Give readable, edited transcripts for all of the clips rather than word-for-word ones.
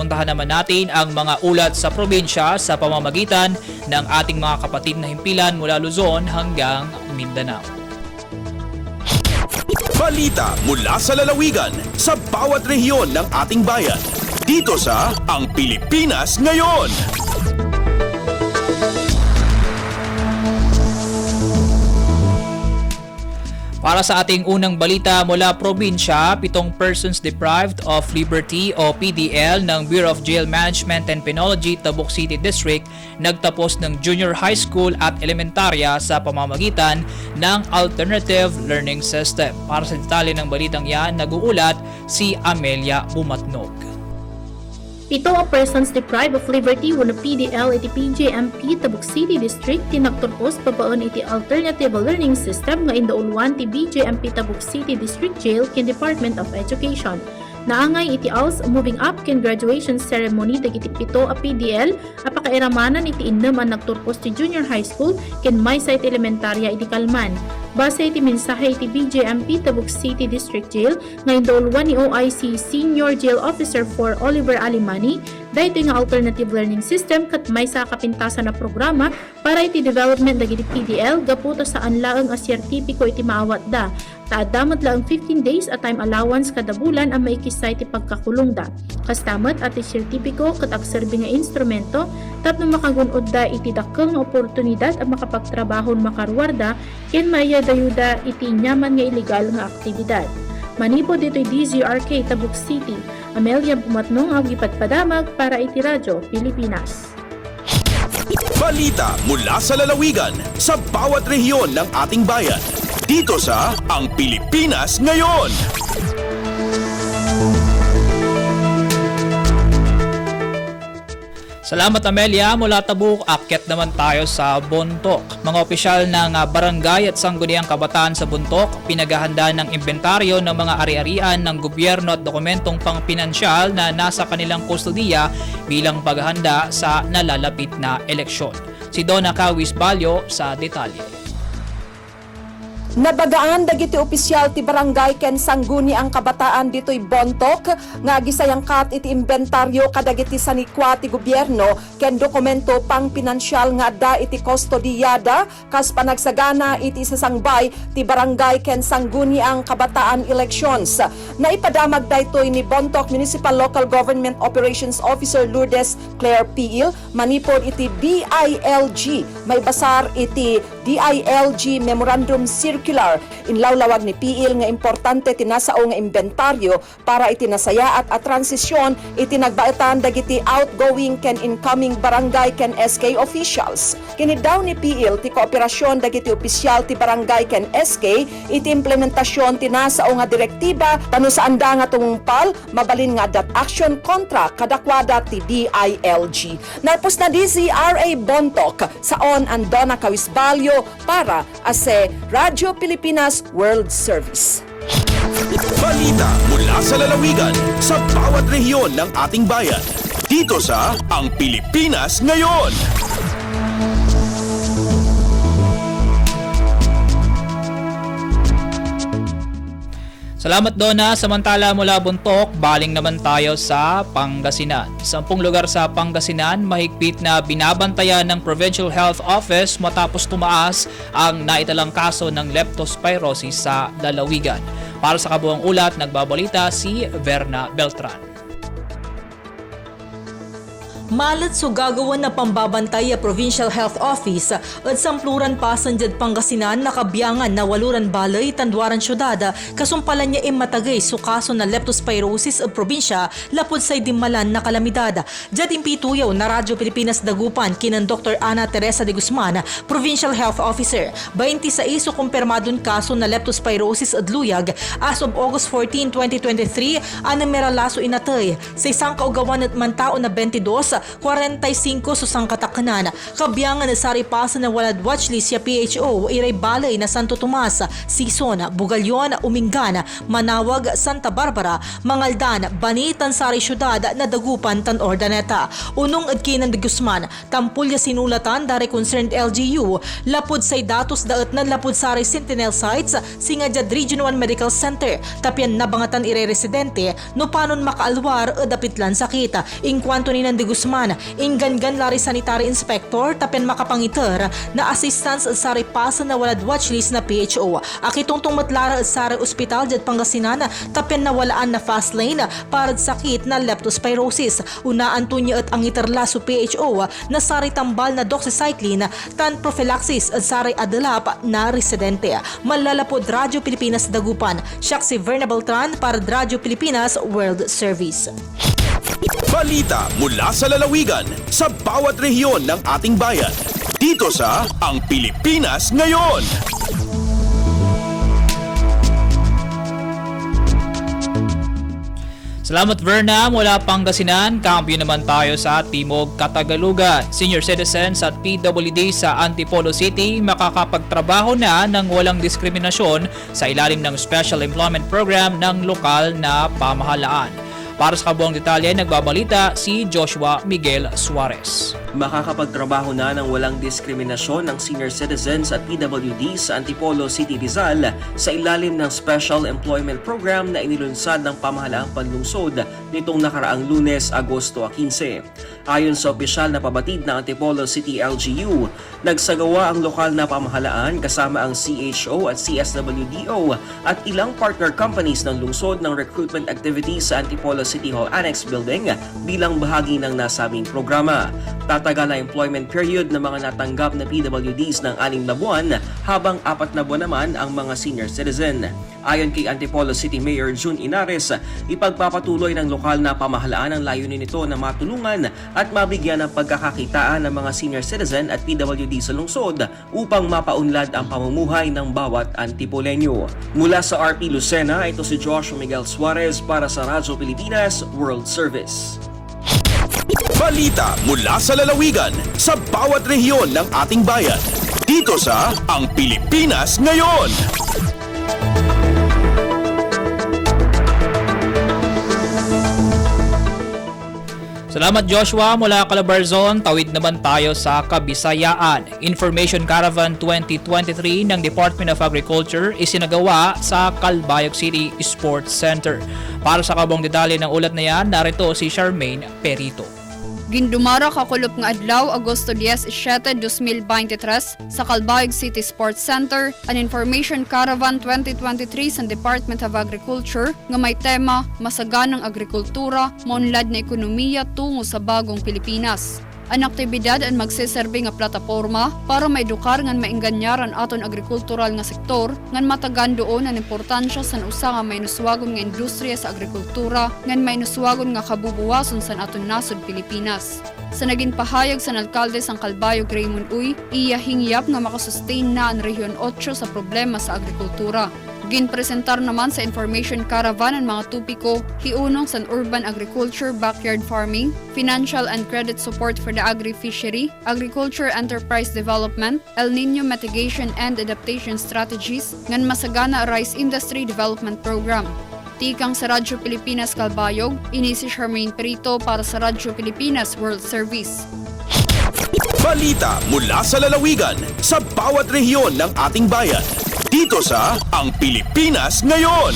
Puntahan naman natin ang mga ulat sa probinsya sa pamamagitan ng ating mga kapatid na himpilan mula Luzon hanggang Mindanao. Balita mula sa lalawigan sa bawat rehiyon ng ating bayan. Dito sa Ang Pilipinas Ngayon. Para sa ating unang balita mula probinsya, 7 persons deprived of liberty o PDL ng Bureau of Jail Management and Penology, Tabuk City District nagtapos ng junior high school at elementarya sa pamamagitan ng Alternative Learning System. Para sa detalye ng balitang yan, nag-uulat si Amelia Bumatnog. 7 persons deprived of liberty wano PDL iti PJMP Tabuk City District tinagturpos babaon iti Alternative Learning System nga indaulwan ti BJMP Tabuk City District Jail ken Department of Education. Naangay iti ALS moving up ken graduation ceremony dagiti 7 a PDL apakairamanan iti 6 ang nagturpos ti junior high school ken maysa iti elementarya iti Kalman. Base iti mensahe iti BJMP Tabuk City District Jail nga indaulwan ni OIC Senior Jail Officer 4 Oliver Alimani dahito nga alternative learning system kat maysa kapintasan na programa para iti development dagiti PDL gaputo saan laeng a sertipiko iti maawat da. Taadamot lang 15 days at time allowance kada bulan ang maikisay ti pagkakulong da. Kastamat at ti sertipiko kat agserbi nga instrumento tapno makagunod da iti dakkel nga oportunidad at makapagtrabahon makarwarda ken mayadayuda iti nyaman nga illegal nga aktibidad. Manipo dito'y DZRK Tabuk City, Amelia Bumatnong ang ipatpadamag para iti Radyo Pilipinas. Balita mula sa lalawigan sa bawat rehiyon ng ating bayan. Dito sa Ang Pilipinas Ngayon. Salamat Amelia, mula Tabuk, akyat naman tayo sa Bontoc. Mga opisyal ng barangay at sangguniang kabataan sa Bontoc, pinaghahanda ng inventaryo ng mga ari-arian ng gobyerno at dokumentong pangpinansyal na nasa kanilang kustudiya bilang paghahanda sa nalalapit na eleksyon. Si Donna Kawis Balyo sa detalye. Nabagaan dagiti opisyal ti barangay ken sangguni ang kabataan ditoy Bontoc nga gisayang kat iti inventaryo kadagiti sanikwa ti gobyerno ken dokumento pang pinansyal nga da iti kustodiyada kas panagsagana iti sasangbay ti barangay ken sangguni ang kabataan elections. Naipadamag daytoy ni Bontoc Municipal Local Government Operations Officer Lourdes Claire Piil manipod iti DILG may basar iti DILG Memorandum Circular inlawlawag ni PIL nga importante tinasao nga inventaryo para itinasaya at transisyon itinagbaetan dagiti outgoing ken incoming barangay ken SK officials. Kini daw ni PIL ti kooperasyon dagiti opisyal ti barangay ken SK iti implementasyon tinasao nga direktiba tano saan da nga tungpal mabalin nga dat action contract kadakwada ti DILG. Narpos na DZRA Bontoc saon ang Donna Kawisbalyo para ase Radyo Pilipinas World Service. Balita mula sa lalawigan sa bawat rehiyon ng ating bayan. Dito sa Ang Pilipinas Ngayon. Salamat Donna. Samantala mula Bontoc, baling naman tayo sa Pangasinan. 10 lugar sa Pangasinan mahigpit na binabantayan ng Provincial Health Office matapos tumaas ang naitalang kaso ng leptospirosis sa lalawigan. Para sa kabuang ulat, nagbabalita si Verna Beltran. Malat so gagawan na pambabantay a Provincial Health Office at sampluran pasan dyan Pangasinan nakabiyangan na waluran balay tandwaran syudad kasumpalan niya matagay so kaso na leptospirosis of probinsya lapod sa dimalan na kalamidad. Dyan impituyaw na Radyo Pilipinas Dagupan kinan Dr. Ana Teresa de Guzman, Provincial Health Officer. 26 so kumpirmadon kaso na leptospirosis at luyag as of August 14, 2023 anang meralaso inatay sa isang kaugawan at mantao na 22 45 susang katakhanan. Kabiyangan na sari pasa na walad watchlist ya PHO, iray balay na Santo Tomas, Sison, Bugalyon, Umingan, Manawag, Santa Barbara, Mangaldan, Banitan, Sari Syudad, na dagupan tan Ordaneta. Unong adkinan de Guzman, tampulya sinulatan dari concerned LGU, lapod say datos daat na lapod sari Sentinel sites, Singajad Region 1 Medical Center, tapyan nabangatan ire-residente, no panon makaalwar o dapitlan sakit. Inkwanto ni de Guzman, inggan-gan lari sanitary inspector, tapyan makapangiter, na assistance sari pasa na walad watchlist na PHO. Akitungtong matlara sari ospital jad Pangasinan, tapyan nawalaan na fast lane, para sakit na leptospirosis. Unaan to niya at ang iterla sa PHO, na sari tambal na doxycycline, tan prophylaxis at sari adalap na residente. Malalapod Radyo Pilipinas Dagupan. Siya si Verna Beltran para Radyo Pilipinas World Service. Balita mula sa lalawigan sa bawat rehiyon ng ating bayan. Dito sa Ang Pilipinas Ngayon. Salamat Verna, mula Pangasinan, kampyo naman tayo sa Timog Katagalugan. Senior citizens at PWD sa Antipolo City makakapagtrabaho na ng walang diskriminasyon sa ilalim ng Special Employment Program ng lokal na pamahalaan. Para sa kabuang detalye, nagbabalita si Joshua Miguel Suarez. Makakapagtrabaho na ng walang diskriminasyon ng senior citizens at PWD sa Antipolo City, Rizal sa ilalim ng Special Employment Program na inilunsad ng pamahalaang panlungsod nitong nakaraang Lunes, Agosto 15. Ayon sa opisyal na pabatid ng Antipolo City LGU, nagsagawa ang lokal na pamahalaan kasama ang CHO at CSWDO at ilang partner companies ng lungsod ng recruitment activities sa Antipolo City Hall Annex Building bilang bahagi ng nasabing programa. Tatagal ang employment period ng mga natanggap na PWDs ng 6 na buwan habang 4 na buwan naman ang mga senior citizen. Ayon kay Antipolo City Mayor June Inares, ipagpapatuloy ng lokal na pamahalaan ang layunin nito na matulungan at mabigyan ng pagkakakitaan ng mga senior citizen at PWD sa lungsod upang mapaunlad ang pamumuhay ng bawat Antipoleño. Mula sa RP Lucena, ito si Joshua Miguel Suarez para sa Radyo Pilipinas World Service. Balita mula sa lalawigan sa bawat rehiyon ng ating bayan. Dito sa Ang Pilipinas Ngayon. Salamat Joshua, mula Calabarzon, tawid naman tayo sa Kabisayaan. Information Caravan 2023 ng Department of Agriculture isinagawa sa Calbayog City Sports Center. Para sa kabong detalye ng ulat na yan, narito si Charmaine Perito. Gindumara kakulop nga adlaw Agosto 10, 2023 sa Calbayog City Sports Center an Information Caravan 2023 sa Department of Agriculture nga may tema Masaganang Agrikultura, maunlad na ekonomiya tungo sa bagong Pilipinas. Ang aktibidad ang magseserbe nga plataporma para maedukar ngan mainganyaran aton agrikultural nga sektor ngan matagan doon ang importansya sa usa nga mainuswagon nga industriya sa agrikultura ngan mainuswagon nga kabubuwason sa aton nasod Pilipinas. Sa naging pahayag sa alkalde sang Calbayog Raymond Uy, iya hingyap nga makasustain na ang Rehiyon 8 sa problema sa agrikultura. Ginpresentar naman sa Information Caravan ang mga tupiko, hiunong sa urban agriculture, backyard farming, financial and credit support for the agri-fishery, agriculture enterprise development, El Nino mitigation and adaptation strategies, ngan masagana rice industry development program. Tikang sa Radyo Pilipinas Calbayog, ini si Charmaine Perito para sa Radyo Pilipinas World Service. Balita mula sa lalawigan sa bawat rehiyon ng ating bayan. Dito sa Ang Pilipinas Ngayon.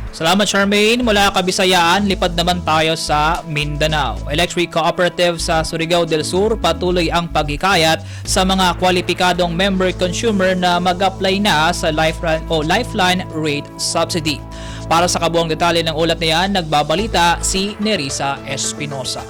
Salamat Charmaine, mula Kabisayaan, lipad naman tayo sa Mindanao. Electric Cooperative sa Surigao del Sur patuloy ang paghikayat sa mga kwalipikadong member consumer na mag-apply na sa Lifeline Rate Subsidy. Para sa kabuang detalye ng ulat na yan, nagbabalita si Nerissa Espinosa.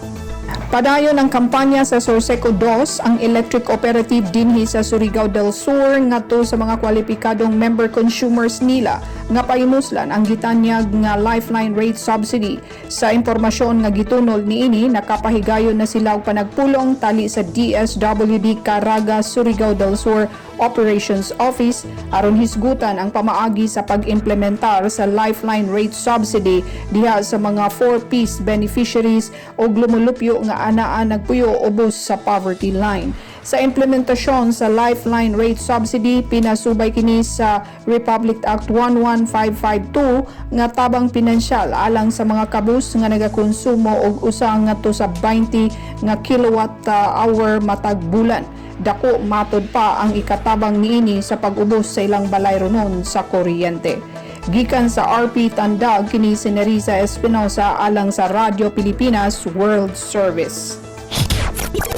Padayon ang kampanya sa Surseco 2 ang electric cooperative dinhi sa Surigao del Sur ngadto sa mga kwalipikadong member consumers nila nga paimuslan ang gitanyag nga lifeline rate subsidy. Sa impormasyon nga gitunol niini, nakapahigayon na sila og panagpulong tali sa DSWD Caraga, Surigao del Sur Operations Office aron hisgutan ang pamaagi sa pag-implementar sa lifeline rate subsidy diha sa mga 4-piece beneficiaries o lumulupyo nga anaa nagpuyo ubos sa poverty line. Sa implementasyon sa lifeline rate subsidy, pinasubay kini sa Republic Act 11552 nga tabang pinansyal alang sa mga kabus nga nagakonsumo og usa ngadto sa 20 nga kilowatt hour matag bulan. Dako matod pa ang ikatabang niini sa pag-ubos sa ilang balay ronon sa kuryente. Gikan sa RP Tandag, kini si Nerissa Espinosa alang sa Radyo Pilipinas World Service.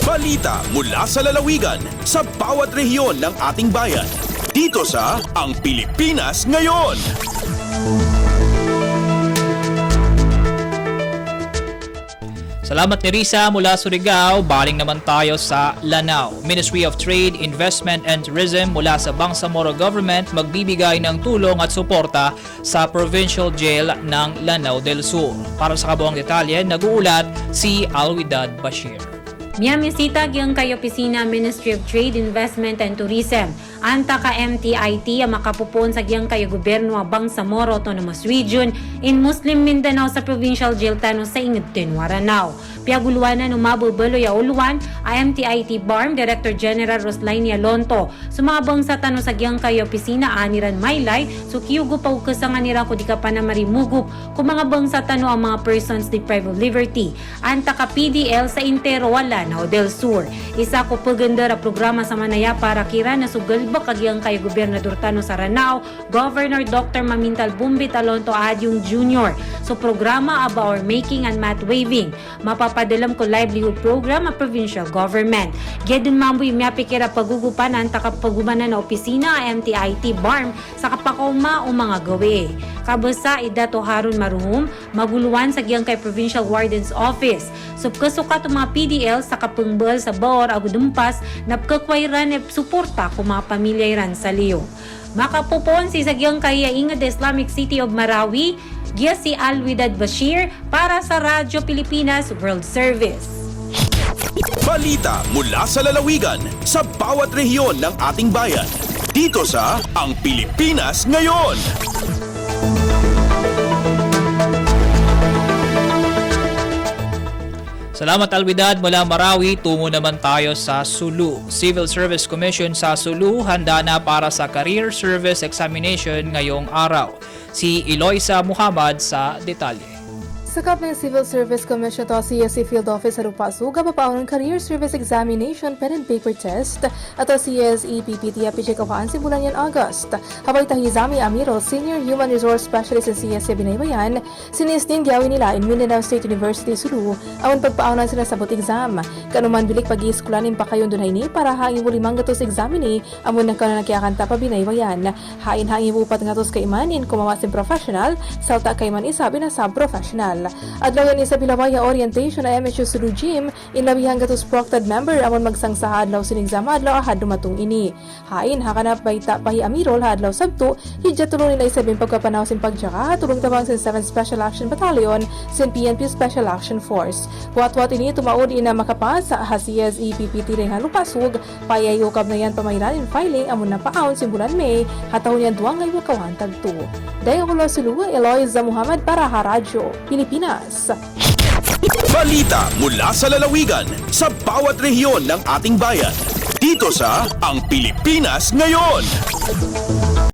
Balita mula sa lalawigan sa bawat rehiyon ng ating bayan. Dito sa Ang Pilipinas Ngayon. Salamat ni Risa mula Surigao. Baling naman tayo sa Lanao. Ministry of Trade, Investment and Tourism mula sa Bangsamoro Government magbibigay ng tulong at suporta sa Provincial Jail ng Lanao del Sur. Para sa kabuang detalye, nag-uulat si Alwidad Bashir. Miyamisita gyang kay opisina Ministry of Trade, Investment and Tourism. Anta ka MTIT ang makapupon sa gyang kayo gobyerno a Bangsamoro Autonomous Region in Muslim Mindanao sa Provincial Jail tano sa Ingedten, Waranao. Piaguluanan umabubalo ya uluan a MTIT BARM Director General Roslainia Lonto. Sumabang sa tano sa gyang kayo opisina aniran maylay so kiyugo pa ukasangan nira ko di ka pa na marimugup kung mga bangsa tano ang mga persons deprived of liberty. Anta ka PDL sa Intero Lanao del Sur. Isa ko paganda programa sa Manaya para kira na sugalba kagyang kay Gobernador Tano sa Ranao, Governor Dr. Mamintal Bumbit Alonto Adyong Jr. So programa about making and mat waiving. Mapapadalam ko livelihood program a provincial government. Gedun mamboy miyapikira pagugupan ang takapagumanan na opisina MTIT BARM sa kapakauma o mga gawi. Kabasa idato Harun Maruhum, maguluan sa giyang kay Provincial Warden's Office. Subkasukat mga PDL sa kapungbal sa Baor agudumpas napkakwairan e suporta kung mga pamilyairan sa Liyo. Makapupon si sagyang kaya ingad Islamic City of Marawi, giya si Alwidad Bashir para sa Radyo Pilipinas World Service. Balita mula sa lalawigan sa bawat rehiyon ng ating bayan. Dito sa Ang Pilipinas Ngayon. Salamat Alwidad mula Marawi. Tungo naman tayo sa Sulu. Civil Service Commission sa Sulu handa na para sa Career Service Examination ngayong araw. Si Eloisa Muhammad sa detalye. Sakop ng Civil Service Commission to CSE Field Office sa Rupasug, papaon ng Career Service Examination Pen and Paper Test at CSE PPT apichay kawaan simulan yan August. Habay Tahizami Amiro, Senior Human Resource Specialist sa CSE Binaybayan, sinistin gawin nila in Mindanao State University Sulu awan pagpaaonan sila sabot exam. Kanuman bilik pag-iiskulanin pa kayon dunay ni para hain mo limang gatos examine amon na ka na nakiakanta pa Binaybayan. Hain-hain mo upat gatos kaimanin kumawasin professional, salta kaiman isabi na sub-professional. Adlaw yan isa bilawaya orientation na MSU Sulu Gym inlabihang gatos proctored member amon magsangsaha adlaw sin exam adlaw ahad dumatong ini. Hain hakanap bayta pahi amirol adlaw sabto hidya tulong nila isabing pagkapanaw sin pagjaka tulong tabang sin 7 Special Action Battalion sin PNP Special Action Force. Wat-wat ini tumaod ina makapas sa CSE PPT ring halupasug payayukab na yan pamairanin filing amon na paon sin bulan May hatawon yan duwang ngay wakawan tagto. Dayo ko Sulu Eloisa Muhammad para Radyo Pilipinas. Balita mula sa lalawigan sa bawat rehiyon ng ating bayan. Dito sa Ang Pilipinas Ngayon.